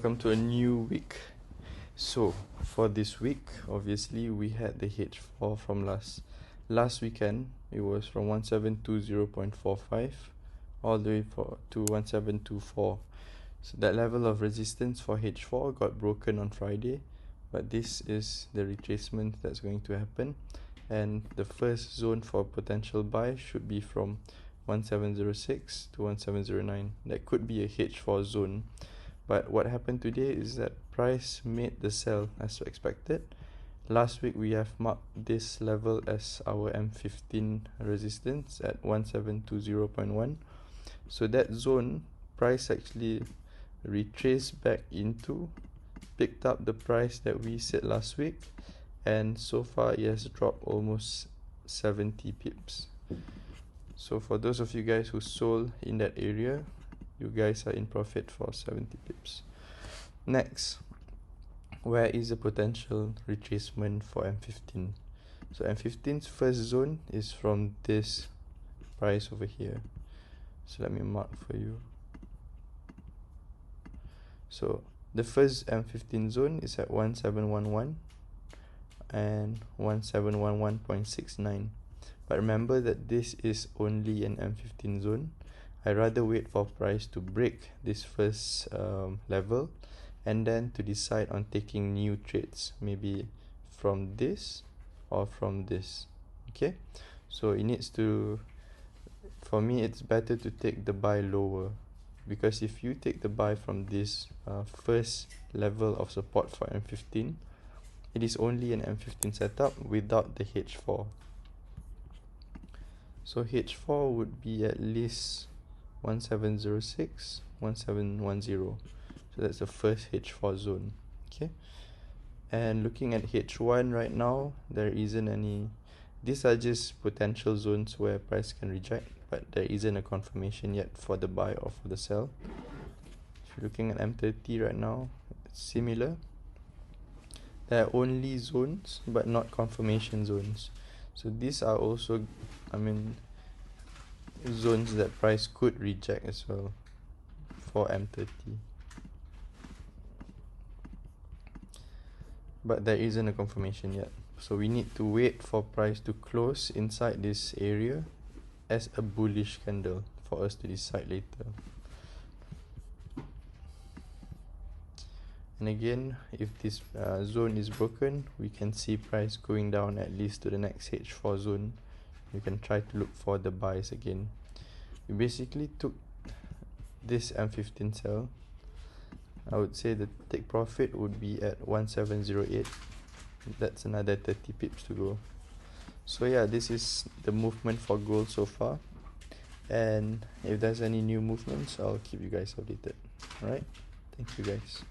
Welcome to a new week. So for this week, obviously we had the H4 from last weekend. It was from 1720.45 all the way to 1724. So that level of resistance for H4 got broken on Friday, but this is the retracement that's going to happen, and the first zone for potential buy should be from 1706 to 1709. That could be a H4 zone. But what happened today is that price made the sell as expected. Last week we have marked this level as our M15 resistance at 1720.1. So that zone, price actually retraced back into, picked up the price that we said last week, and so far it has dropped almost 70 pips. So for those of you guys who sold in that area, you guys are in profit for 70 pips. Next, where is the potential retracement for M15? So M15's first zone is from this price over here. So let me mark for you. So the first M15 zone is at 1711 and 1711.69. But remember that this is only an M15 zone. I rather wait for price to break this first level and then to decide on taking new trades, maybe from this or from this. Okay, so it needs to, for me it's better to take the buy lower, because if you take the buy from this first level of support for M15, it is only an M15 setup without the H4. So H4 would be at least 1706, 1710. So that's the first H4 zone. Okay, and looking at H1 right now, there isn't any. These are just potential zones where price can reject, but there isn't a confirmation yet for the buy or for the sell. If you're looking at M30 right now, it's similar. There are only zones but not confirmation zones. So these are also, zones that price could reject as well for M30, but there isn't a confirmation yet, so we need to wait for price to close inside this area as a bullish candle for us to decide later. And again, if this zone is broken, we can see price going down at least to the next H4 zone. You can try to look for the buys again. We basically took this M15 sell. I would say the take profit would be at 1708. That's another 30 pips to go. So yeah, this is the movement for gold so far, and if there's any new movements, I'll keep you guys updated. Alright, thank you guys.